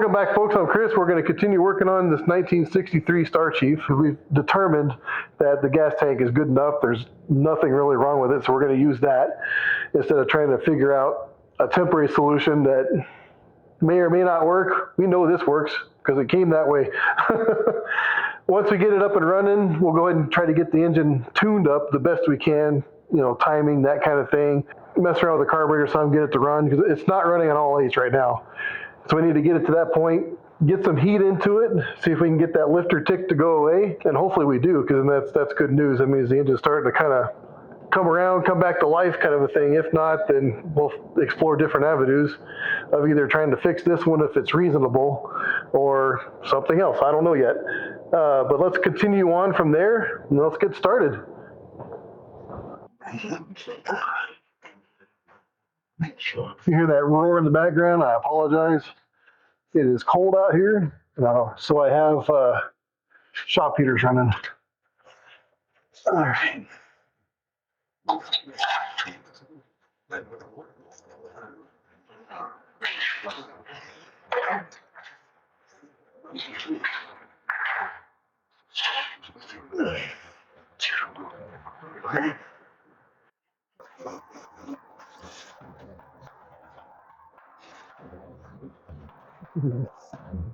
Welcome back, folks. I'm Chris. We're going to continue working on this 1963 Star Chief. We've determined that the gas tank is good enough. There's nothing really wrong with it, so we're going to use that instead of trying to figure out a temporary solution that may or may not work. We know this works because it came that way. Once we get it up and running, we'll go ahead and try to get the engine tuned up the best we can, timing, that kind of thing. Mess around with the carburetor some, get it to run, because it's not running on all eights right now. So we need to get it to that point, get some heat into it, see if we can get that lifter tick to go away, and hopefully we do, because that's good news. That means the engine's starting to kind of come around, come back to life kind of a thing. If not, then we'll explore different avenues of either trying to fix this one if it's reasonable or something else. I don't know yet. But let's continue on from there, and let's get started. If you hear that roar in the background, I apologize. It is cold out here, so I have shop heaters running. All right.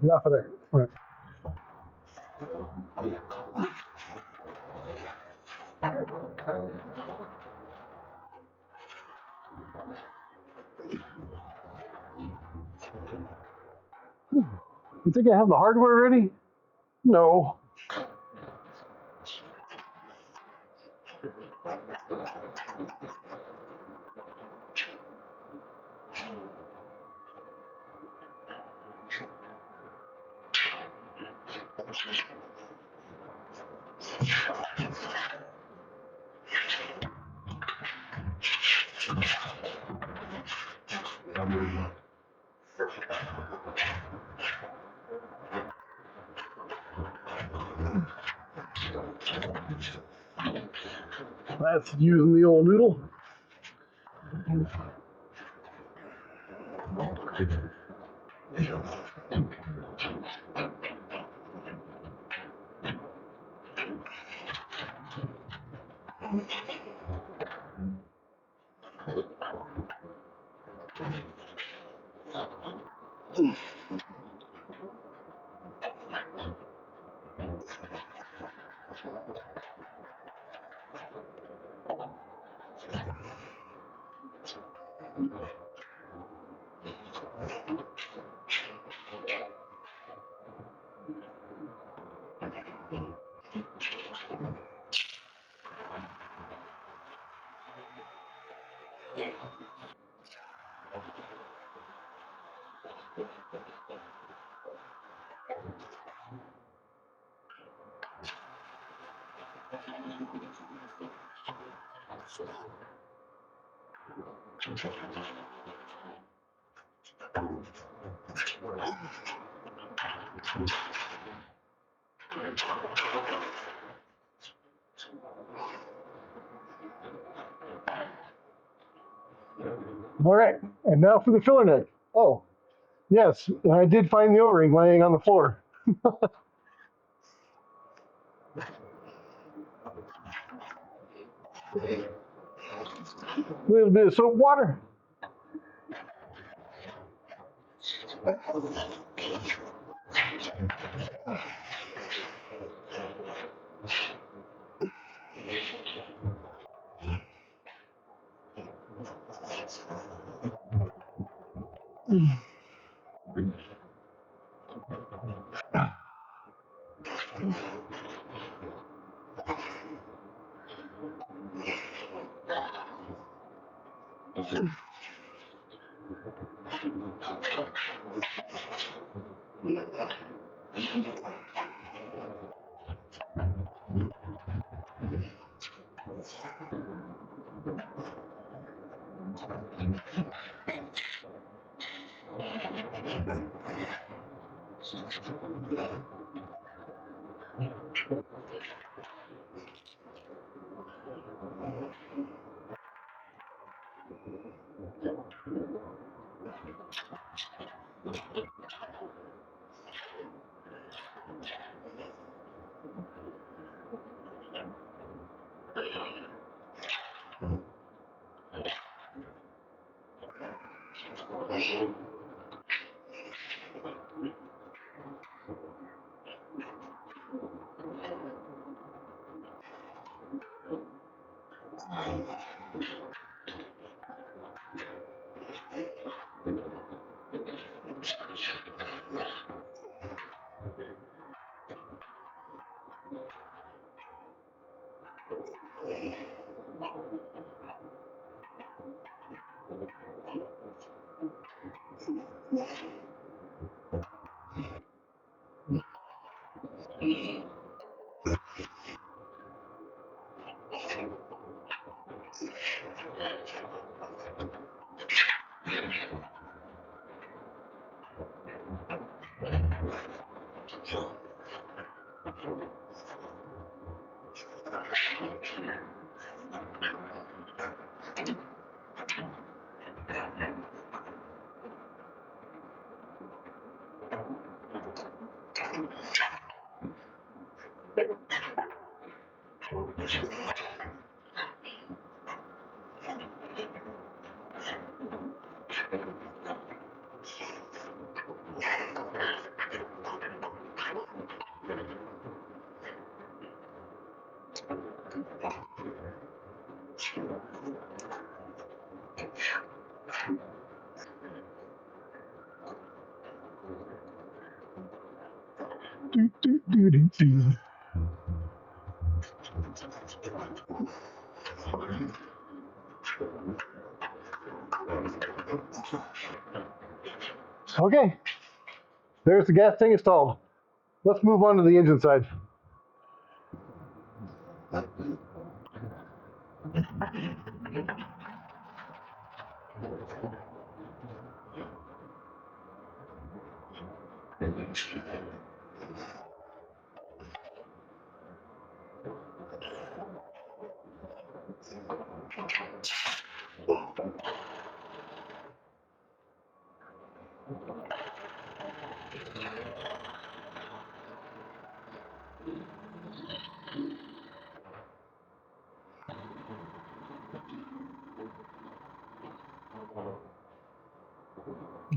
Enough of that. All right. You think I have the hardware ready? No. That's using the old noodle. All right, and now for the filler neck. Oh, yes, I did find the O-ring laying on the floor. A little bit of soap water. Okay, there's the gas tank installed. Let's move on to the engine side.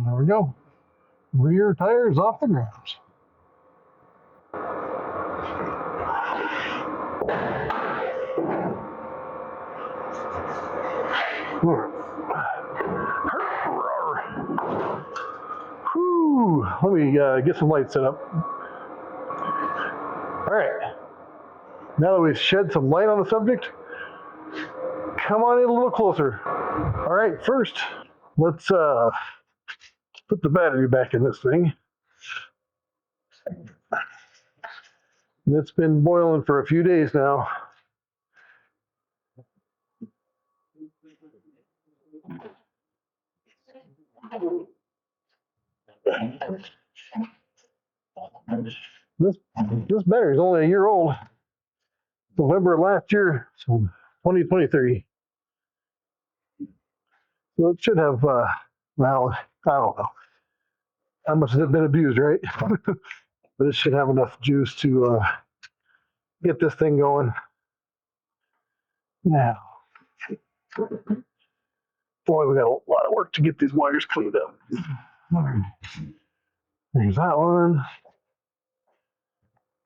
There we go. Rear tires off the ground. Whew. Let me get some lights set up. All right. Now that we've shed some light on the subject, come on in a little closer. All right, first, let's put the battery back in this thing. It's been boiling for a few days now. This battery is only a year old. November last year, so 2023. So it should have, well, I don't know. How much has it been abused, right? But it should have enough juice to get this thing going. Now, boy, we got a lot of work to get these wires cleaned up. All right. There's that one.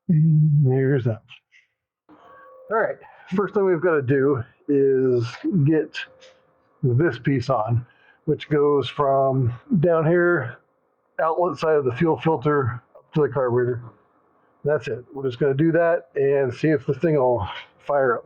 And there's that one. All right. First thing we've got to do is get this piece on, which goes from down here, outlet side of the fuel filter up to the carburetor. That's it. We're just going to do that and see if the thing will fire up.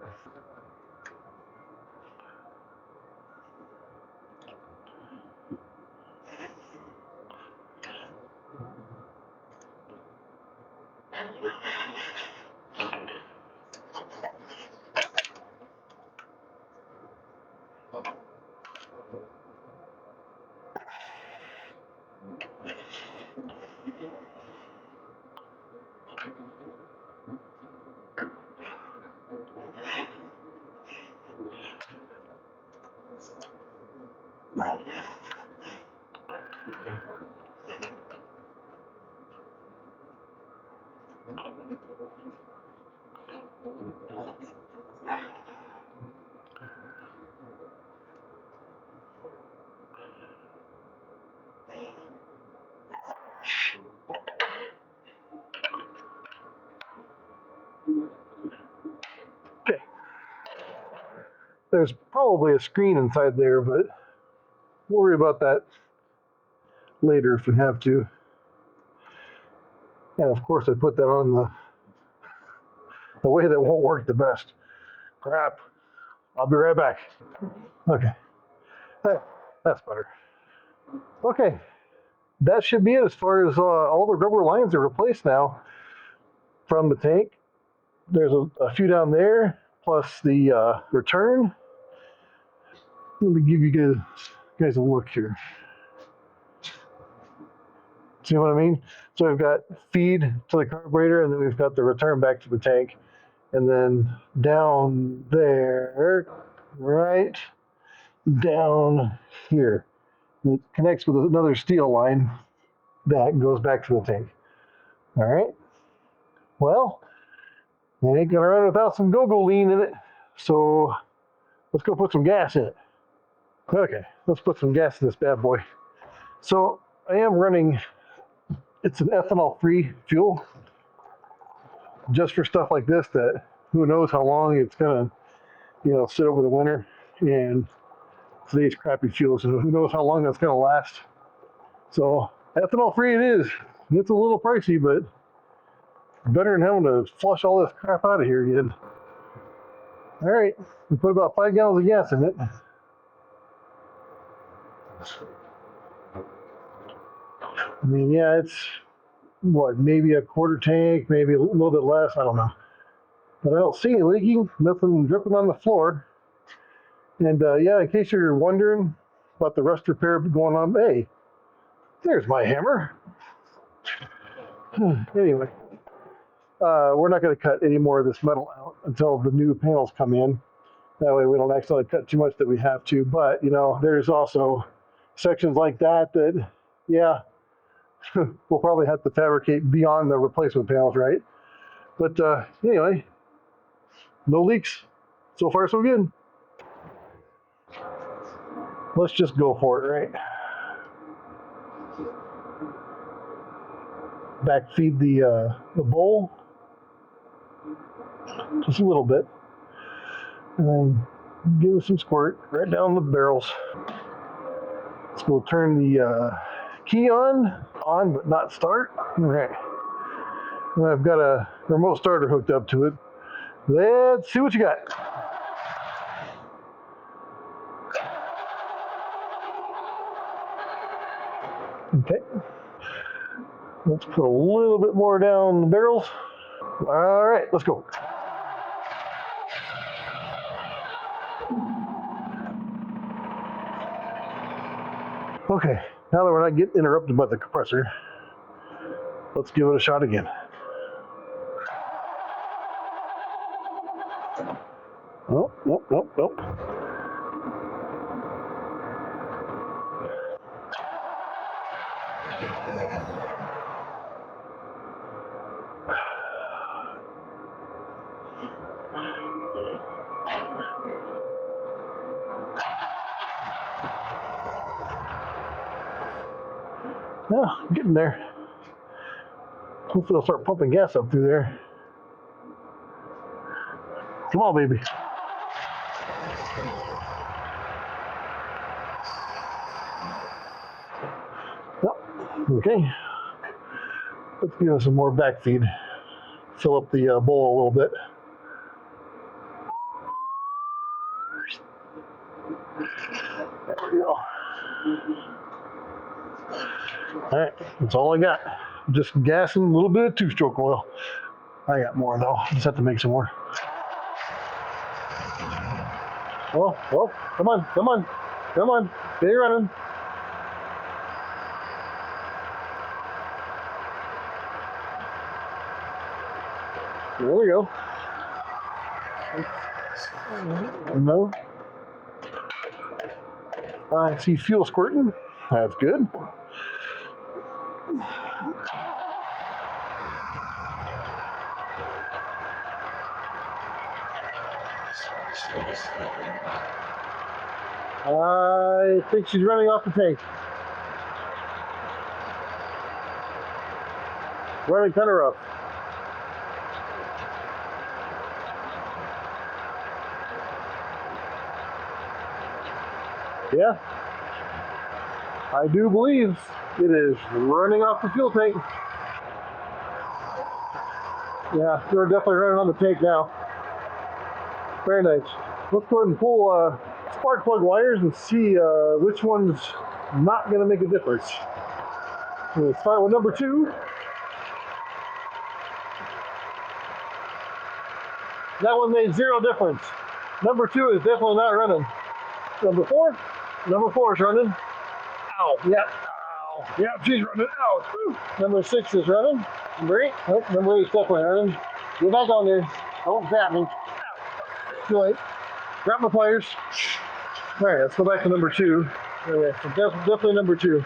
There's probably a screen inside there, but we'll worry about that later if we have to. And of course I put that on the way that won't work the best. Crap. I'll be right back. Okay. That's better. Okay. That should be it as far as all the rubber lines are replaced now from the tank. There's a few down there, plus the return. Let me give you guys a look here. See what I mean? So we've got feed to the carburetor, and then we've got the return back to the tank. And then down there, right down here, it connects with another steel line that goes back to the tank. All right. Well, it ain't gonna run without some go-go lean in it. So let's go put some gas in it. Okay, let's put some gas in this bad boy. So I am running, it's an ethanol-free fuel, just for stuff like this that who knows how long it's gonna, sit over the winter. And today's crappy fuel, so who knows how long that's gonna last. So ethanol-free it is. It's a little pricey, but better than having to flush all this crap out of here again. All right, we put about 5 gallons of gas in it. I mean, yeah, it's what, maybe a quarter tank, maybe a little bit less, I don't know. But I don't see any leaking, nothing dripping on the floor. And yeah, in case you're wondering about the rust repair going on, hey, there's my hammer. Anyway, we're not going to cut any more of this metal out until the new panels come in. That way we don't accidentally cut too much that we have to. But, there's also sections like that, yeah, we'll probably have to fabricate beyond the replacement panels, right? But anyway, no leaks. So far, so good. Let's just go for it, right? Backfeed the bowl just a little bit, and then give it some squirt right down the barrels. So we'll turn the key on but not start. All right. And I've got a remote starter hooked up to it. Let's see what you got. Okay. Let's put a little bit more down the barrels. All right, let's go. Okay, now that we're not getting interrupted by the compressor, let's give it a shot again. Oh, nope. Yeah, getting there. Hopefully it'll start pumping gas up through there. Come on, baby. Yep. Okay. Let's give it some more backfeed. Fill up the bowl a little bit. There we go. All right, that's all I got. Just gas and a little bit of two-stroke oil. I got more though. Just have to make some more. Oh, come on. Get it running. There we go. No. I see fuel squirting. That's good. I think she's running off the tank. Running kind of rough. Yeah, I do believe it is running off the fuel tank. Yeah, we're definitely running on the tank now. Very nice. Let's go ahead and pull spark plug wires and see which one's not going to make a difference. So let's start with number 2. That one made 0 difference. Number 2 is definitely not running. Number 4? Number 4 is running. Ow. Yep. Ow. Yep, she's running. Ouch. Woo. Number 6 is running. Number 8? Nope, number 8 is definitely running. Get back on there. Don't zap me. Too late. Grab my pliers. All right, let's go back to number 2. Okay, so definitely number 2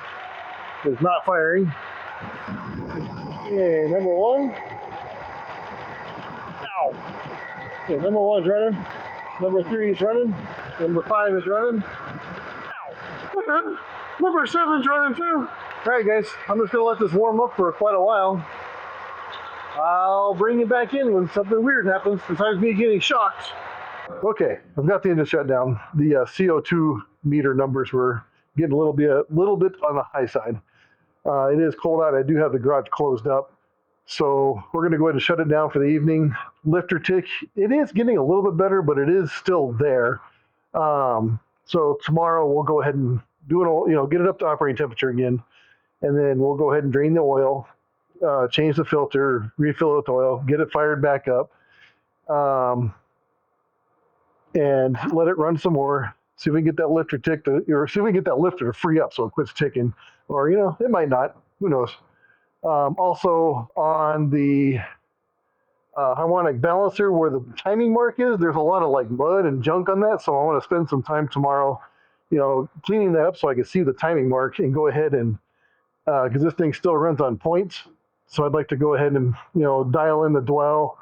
is not firing. Okay, number 1. Ow. Okay, number 1 is running. Number 3 is running. Number 5 is running. Ow. Number 7 is running too. All right, guys, I'm just gonna let this warm up for quite a while. I'll bring you back in when something weird happens besides me getting shocked. Okay, I've got the engine shut down. The CO2 meter numbers were getting a little bit on the high side. It is cold out. I do have the garage closed up. So we're going to go ahead and shut it down for the evening. Lifter tick, it is getting a little bit better, but it is still there. So tomorrow we'll go ahead and do it, get it up to operating temperature again. And then we'll go ahead and drain the oil, change the filter, refill it with oil, get it fired back up. And let it run some more. See if we can get that lifter tick or see if we can get that lifter to free up so it quits ticking. Or, it might not. Who knows? Also on the harmonic balancer where the timing mark is, there's a lot of like mud and junk on that. So I want to spend some time tomorrow, cleaning that up so I can see the timing mark and go ahead and, because this thing still runs on points. So I'd like to go ahead and, dial in the dwell,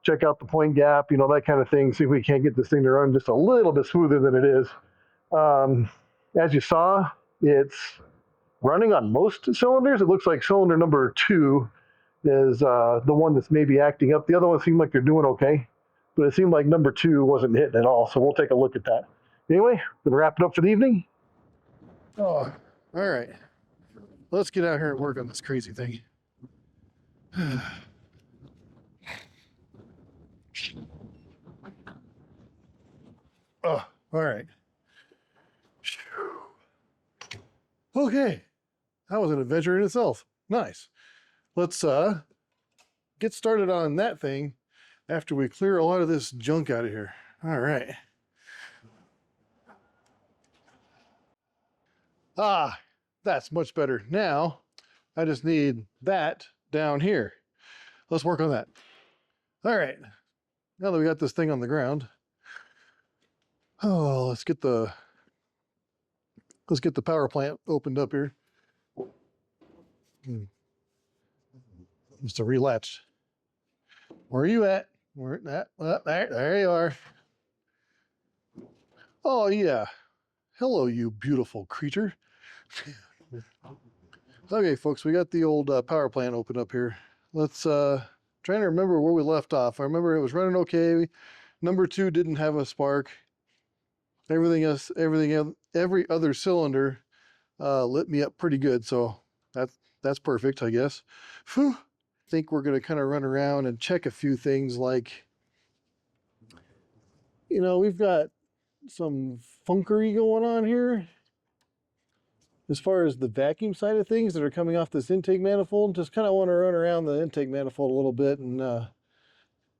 check out the point gap, that kind of thing. See if we can't get this thing to run just a little bit smoother than it is. As you saw, it's running on most cylinders. It looks like cylinder number 2 is the one that's maybe acting up. The other ones seem like they're doing okay, but it seemed like number 2 wasn't hitting at all. So we'll take a look at that. Anyway, gonna wrap it up for the evening. Oh, all right. Let's get out here and work on this crazy thing. Oh, all right. Okay, that was an adventure in itself. Nice. Let's get started on that thing after we clear a lot of this junk out of here. All right. Ah, that's much better. Now, I just need that down here. Let's work on that. All right. Now that we got this thing on the ground, let's get the power plant opened up here. Just a relatch. Where are you at? Where that? Well, there you are. Oh yeah. Hello, you beautiful creature. Okay, folks, we got the old power plant open up here. Let's trying to remember where we left off. I remember it was running okay. Number 2 didn't have a spark. Every other cylinder lit me up pretty good, so that's perfect, I guess. Whew. I think we're gonna kind of run around and check a few things like, we've got some funkery going on here as far as the vacuum side of things that are coming off this intake manifold. Just kind of want to run around the intake manifold a little bit and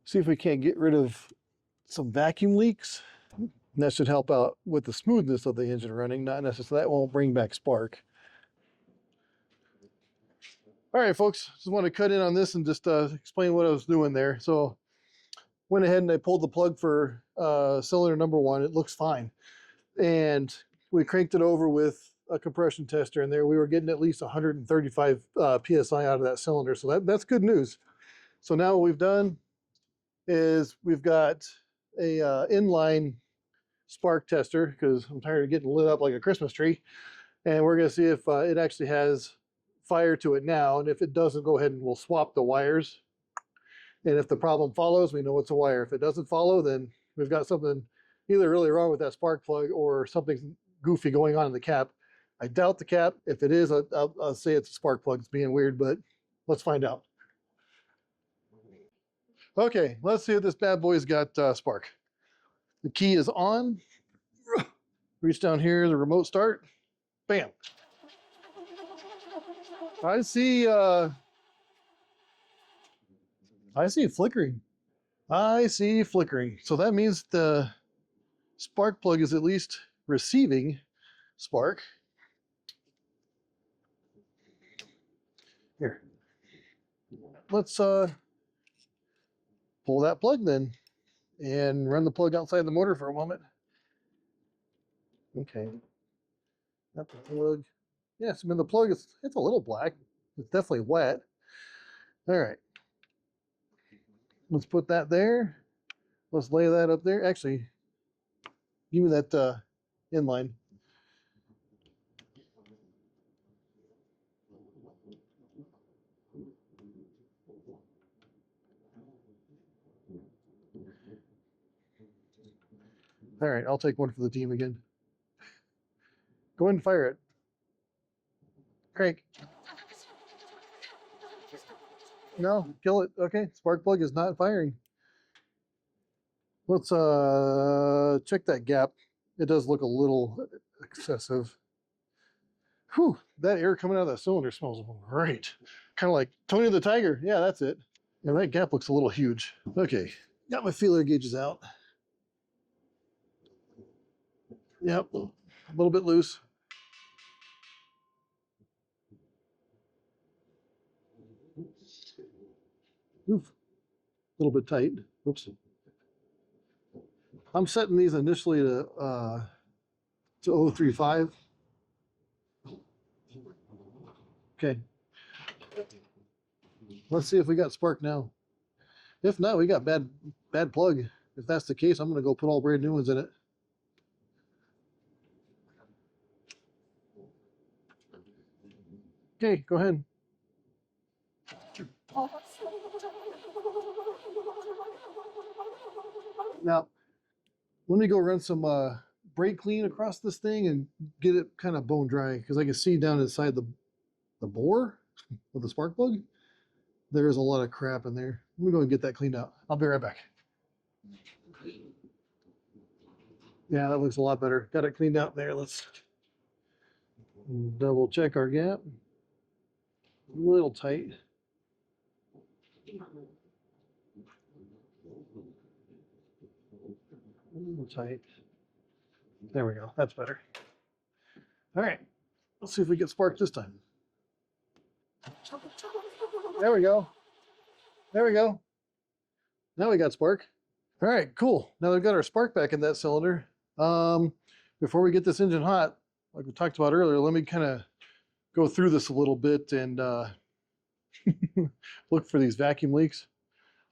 see if we can't get rid of some vacuum leaks. And that should help out with the smoothness of the engine running, not necessarily, that won't bring back spark. All right, folks, just want to cut in on this and just explain what I was doing there. So went ahead and I pulled the plug for cylinder number 1. It looks fine. And we cranked it over with a compression tester in there. We were getting at least 135 PSI out of that cylinder. So that's good news. So now what we've done is we've got a inline spark tester, because I'm tired of getting lit up like a Christmas tree. And we're going to see if it actually has fire to it now. And if it doesn't, go ahead and we'll swap the wires. And if the problem follows, we know it's a wire. If it doesn't follow, then we've got something either really wrong with that spark plug or something goofy going on in the cap. I doubt the cap. If it is, I'll say it's a spark plug. It's being weird, but let's find out. Okay, let's see if this bad boy's got spark. The key is on. Reach down here, the remote start. Bam. I see flickering. I see flickering. So that means the spark plug is at least receiving spark. Here. Let's pull that plug then and run the plug outside the motor for a moment. Okay. Not the plug. Yes, I mean the plug is, it's a little black. It's definitely wet. All right. Let's put that there. Let's lay that up there. Actually, give me that inline. All right, I'll take one for the team again. Go ahead and fire it. Crank. No, kill it. Okay, spark plug is not firing. Let's check that gap. It does look a little excessive. Whew, that air coming out of that cylinder smells great. Kind of like Tony the Tiger. Yeah, that's it. And that gap looks a little huge. Okay, got my feeler gauges out. Yep, a little bit loose. Oof, a little bit tight. Oops. I'm setting these initially to 035. Okay. Let's see if we got spark now. If not, we got bad plug. If that's the case, I'm going to go put all brand new ones in it. Okay, go ahead. Now, let me go run some brake clean across this thing and get it kind of bone dry, because I can see down inside the bore with the spark plug, there's a lot of crap in there. Let me go and get that cleaned out. I'll be right back. Yeah, that looks a lot better. Got it cleaned out there. Let's double check our gap. A little tight. A little tight. There we go. That's better. All right. Let's see if we get spark this time. There we go. There we go. Now we got spark. All right, cool. Now we've got our spark back in that cylinder. Before we get this engine hot, like we talked about earlier, let me kind of go through this a little bit and look for these vacuum leaks.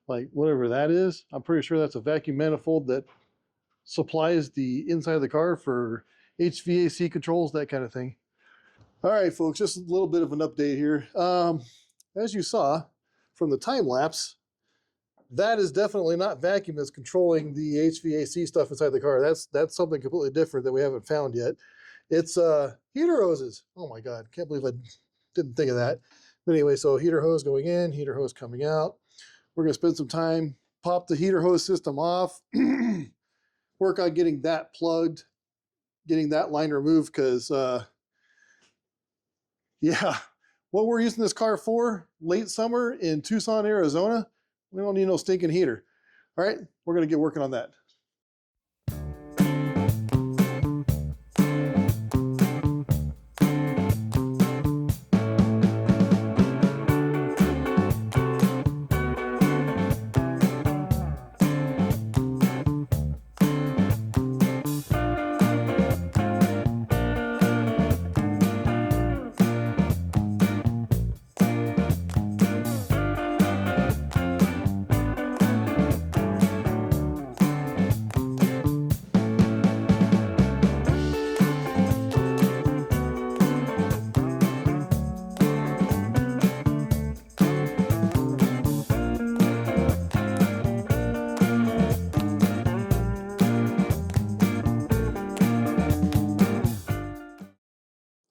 Like whatever that is, I'm pretty sure that's a vacuum manifold that supplies the inside of the car for HVAC controls, that kind of thing. All right, folks, just a little bit of an update here. As you saw from the time lapse, that is definitely not vacuum that's controlling the HVAC stuff inside the car. That's something completely different that we haven't found yet. It's heater hoses. Oh my God, can't believe I didn't think of that. But anyway, so heater hose going in, heater hose coming out. We're gonna spend some time, pop the heater hose system off, work on getting that plugged, getting that line removed, because yeah, what we're using this car for late summer in Tucson, Arizona, we don't need no stinking heater. All right, we're gonna get working on that.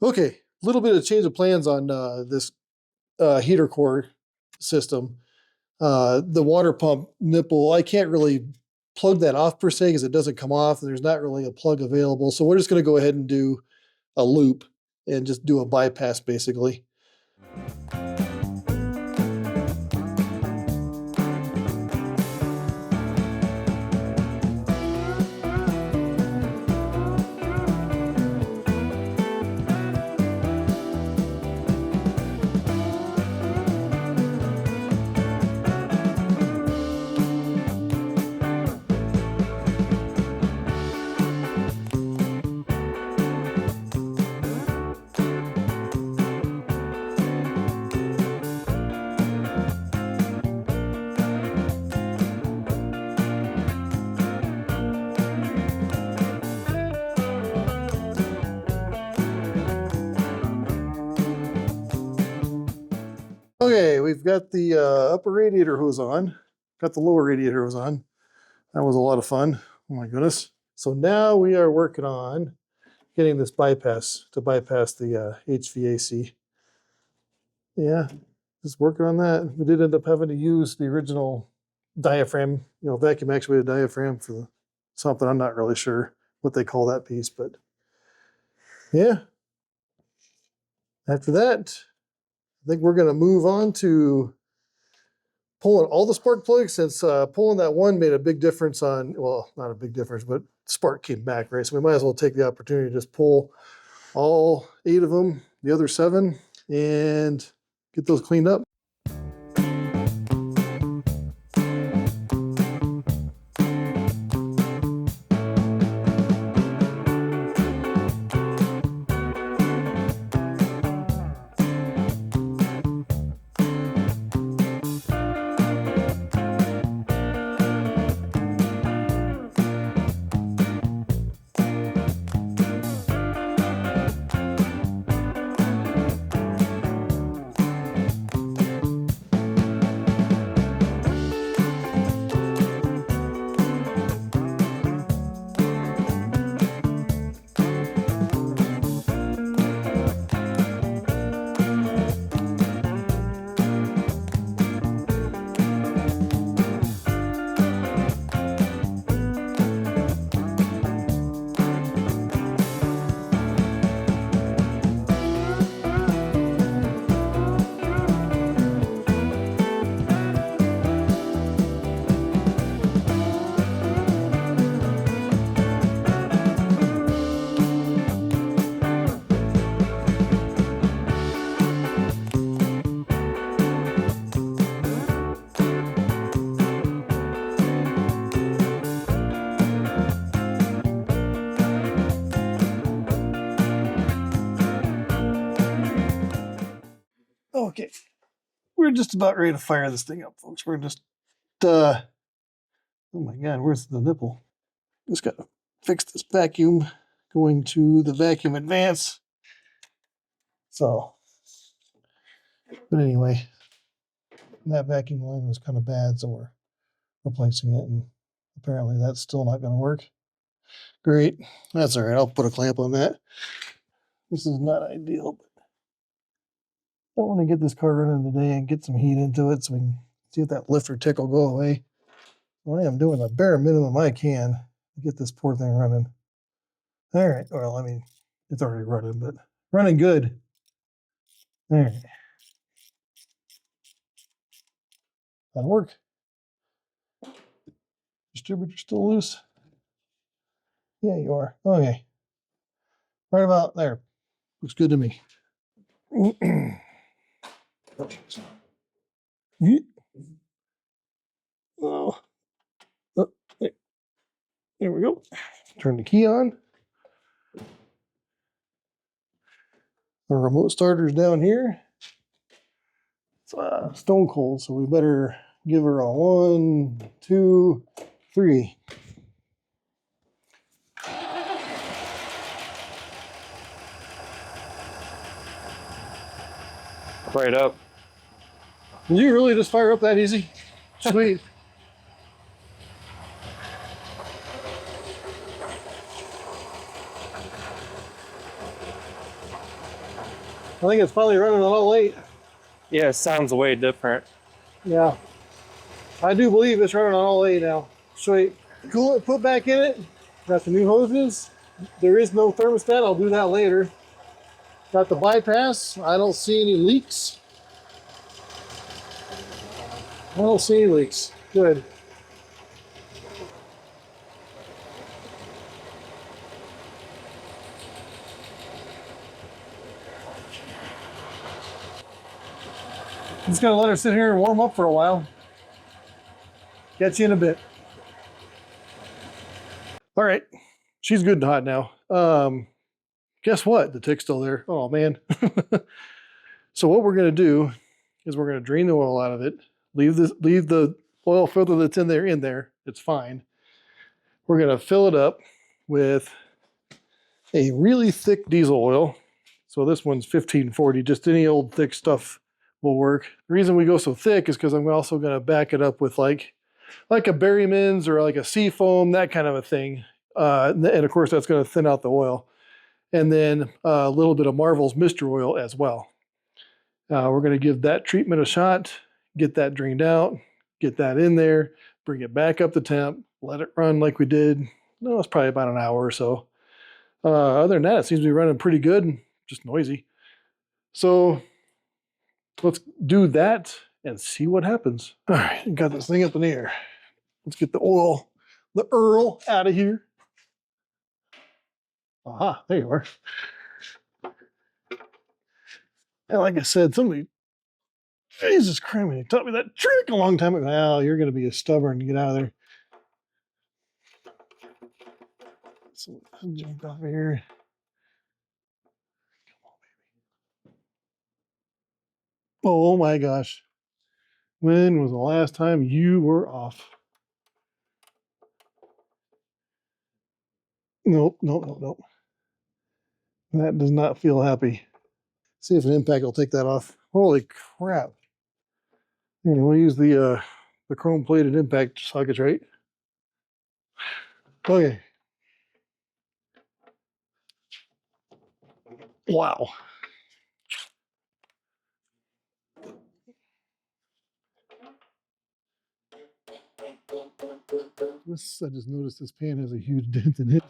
Okay, a little bit of change of plans on this heater core system. The water pump nipple, I can't really plug that off per se because it doesn't come off. There's not really a plug available. So we're just going to go ahead and do a loop and just do a bypass basically. Okay, we've got the upper radiator hose on, got the lower radiator hose on. That was a lot of fun. Oh my goodness. So now we are working on getting this bypass to bypass the HVAC. Yeah, just working on that. We did end up having to use the original diaphragm, vacuum actuated diaphragm for something. I'm not really sure what they call that piece, but yeah. After that, I think we're going to move on to pulling all the spark plugs, since pulling that one made a big difference on, well, not a big difference, but spark came back, right? So we might as well take the opportunity to just pull all 8 of them, the other 7, and get those cleaned up. Okay, we're just about ready to fire this thing up, folks. We're just, oh my God, where's the nipple? Just gotta fix this vacuum going to the vacuum advance. So, but anyway, that vacuum line was kind of bad, so we're replacing it, and apparently that's still not going to work. Great, that's all right. I'll put a clamp on that. This is not ideal, but I want to get this car running today and get some heat into it so we can see if that lift or tick will go away. Well, I am doing the bare minimum I can to get this poor thing running. All right, well, I mean, it's already running, but running good. All right. That'll work. Distributor still loose? Yeah, you are. Okay. Right about there. Looks good to me. Oh, there we go. Turn the key on. Our remote starter's down here. It's stone cold, so we better give her a 1, 2, 3. Right up. Did you really just fire up that easy? Sweet. I think it's finally running on all 8. Yeah, it sounds way different. Yeah. I do believe it's running on all 8 now. So we coolant put back in it. Got the new hoses. There is no thermostat. I'll do that later. Got the bypass. I don't see any leaks. I don't see any leaks. Good. Just gonna let her sit here and warm up for a while. Catch you in a bit. All right, she's good and hot now. Guess what? The tick's still there. Oh man. So what we're gonna do is we're gonna drain the oil out of it. Leave the oil filter that's in there. It's fine. We're gonna fill it up with a really thick diesel oil. So this one's 1540. Just any old thick stuff will work. The reason we go so thick is because I'm also going to back it up with like a Berryman's or like a Seafoam, that kind of a thing. And of course, that's going to thin out the oil. And then a little bit of Marvel's Mister Oil as well. We're going to give that treatment a shot, get that drained out, get that in there, bring it back up to temp, let it run like we did. No, it's probably about an hour or so. Other than that, it seems to be running pretty good, just noisy. So let's do that and see what happens. All right, got this thing up in the air. Let's get the oil, the Earl out of here. Aha, there you are. And like I said, somebody, Jesus Christ, taught me that trick a long time ago. Well, you're going to be a stubborn to get out of there. So jump off here. Oh my gosh. When was the last time you were off? Nope. That does not feel happy. See if an impact will take that off. Holy crap. And we'll use the chrome plated impact sockets, right? Okay. Wow. I just noticed this pan has a huge dent in it.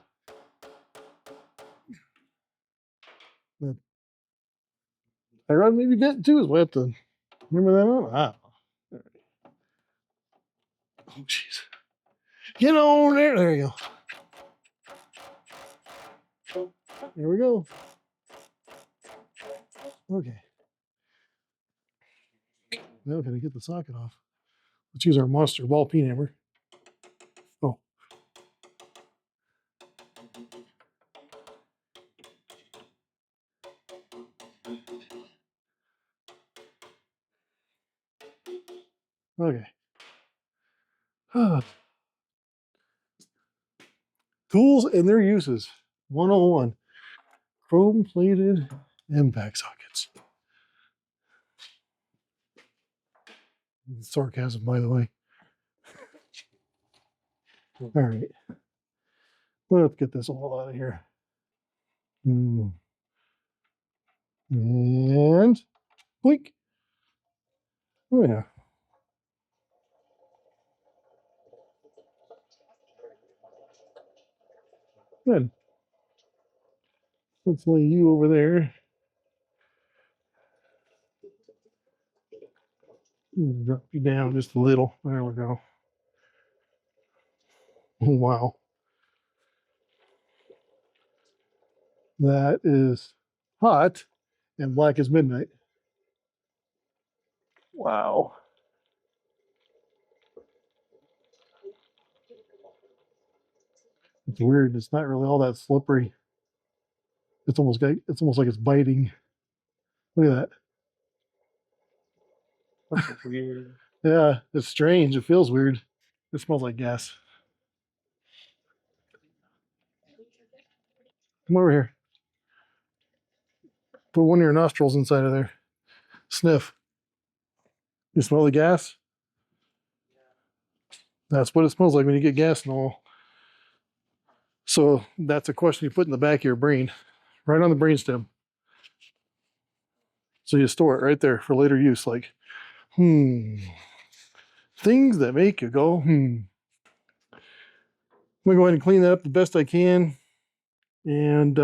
I run maybe dent too, is what I have to remember that on. Ah. Oh, jeez. Get on there. There you go. There we go. Okay. Now we're going to get the socket off. Let's use our monster ball peen hammer. Oh. Okay. Tools and their uses. 101. Chrome plated impact sockets. Sarcasm, by the way. All right. Let's get this all out of here. And blink. Oh yeah. Good. Let's lay you over there. Drop you down just a little. There we go. Oh, wow. That is hot and black as midnight. Wow. It's weird. It's not really all that slippery. It's almost like it's biting. Look at that. That's weird. Yeah, it's strange. It feels weird. It smells like gas. Come over here. Put one of your nostrils inside of there. Sniff. You smell the gas? That's what it smells like when you get gas in the oil. So that's a question you put in the back of your brain, right on the brainstem. So you store it right there for later use. Like, things that make you go, I'm gonna go ahead and clean that up the best I can. And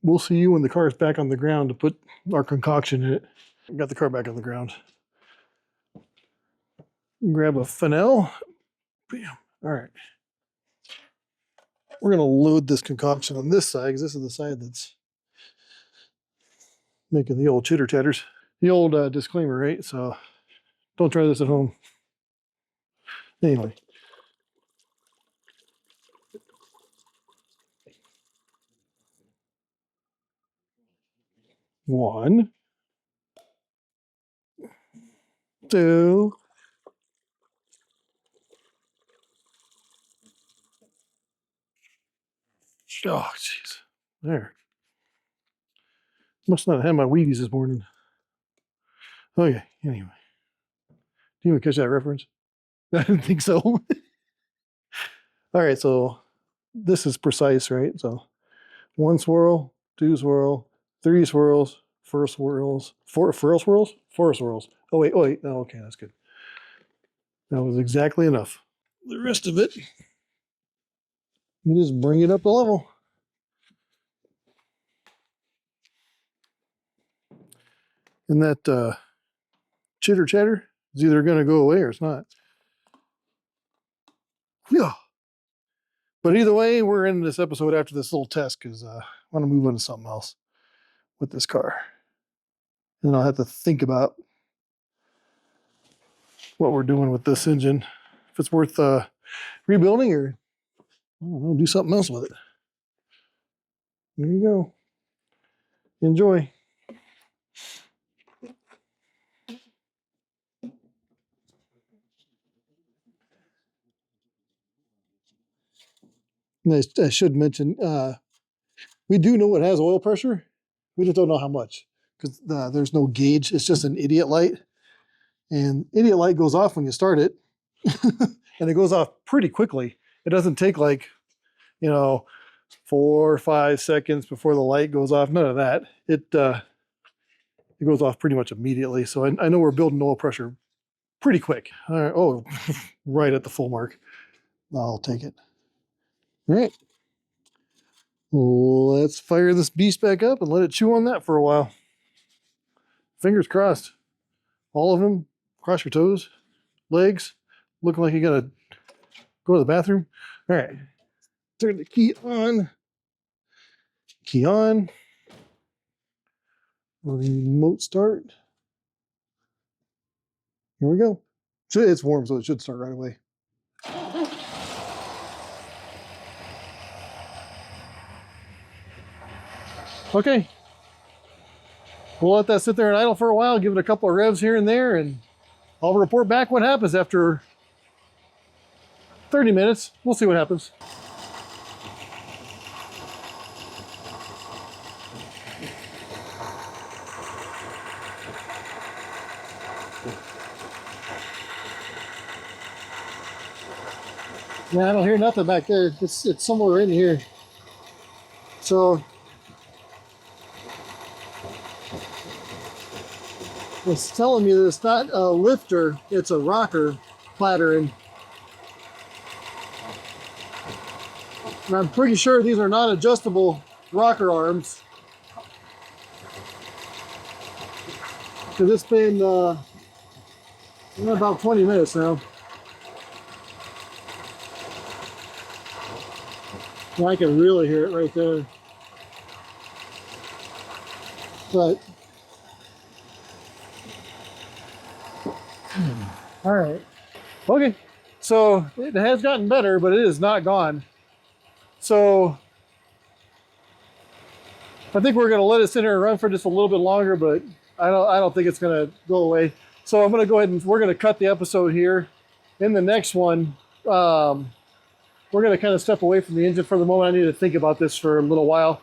we'll see you when the car is back on the ground to put our concoction in it. Got the car back on the ground. Grab a fennel. Bam. All right. We're gonna load this concoction on this side because this is the side that's making the old chitter chatters. The old disclaimer, right? So don't try this at home. Anyway. One, two, oh jeez, there. Must not have had my Wheaties this morning. Okay, anyway. Do you even catch that reference? I didn't think so. All right, so this is precise, right? So 1 swirl, 2 swirl, 3 swirls, 4 swirls, 4 swirls? 4 swirls. Oh wait, oh, okay, that's good. That was exactly enough. The rest of it, you just bring it up to level. And that chitter chatter is either going to go away or it's not. Yeah. But either way, we're in this episode after this little test because I want to move on to something else with this car. And then I'll have to think about what we're doing with this engine. If it's worth rebuilding or, I don't know, do something else with it. There you go. Enjoy. And I should mention, we do know it has oil pressure. We just don't know how much because there's no gauge. It's just an idiot light. And idiot light goes off when you start it. And it goes off pretty quickly. It doesn't take like, 4 or 5 seconds before the light goes off. None of that. It goes off pretty much immediately. So I know we're building oil pressure pretty quick. All right. Oh, right at the full mark. I'll take it. All right. Let's fire this beast back up and let it chew on that for a while. Fingers crossed. All of them. Cross your toes. Legs. Looking like you gotta go to the bathroom. All right. Turn the key on. Key on. Remote start. Here we go. It's warm, so it should start right away. Okay. We'll let that sit there and idle for a while, give it a couple of revs here and there, and I'll report back what happens after 30 minutes. We'll see what happens. Yeah, I don't hear nothing back there. It's somewhere in here. So it's telling me that it's not a lifter, it's a rocker clattering. And I'm pretty sure these are not adjustable rocker arms. Because it's been about 20 minutes now. And I can really hear it right there. But all right. Okay. So it has gotten better, but it is not gone. So I think we're going to let it sit here and run for just a little bit longer, but I don't think it's going to go away. So I'm going to go ahead and we're going to cut the episode here. In the next one, we're going to kind of step away from the engine for the moment. I need to think about this for a little while.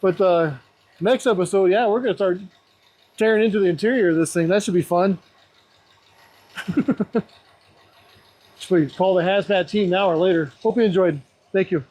But next episode, yeah, we're going to start tearing into the interior of this thing. That should be fun. Should we call the hazmat team now or later? Hope you enjoyed. Thank you.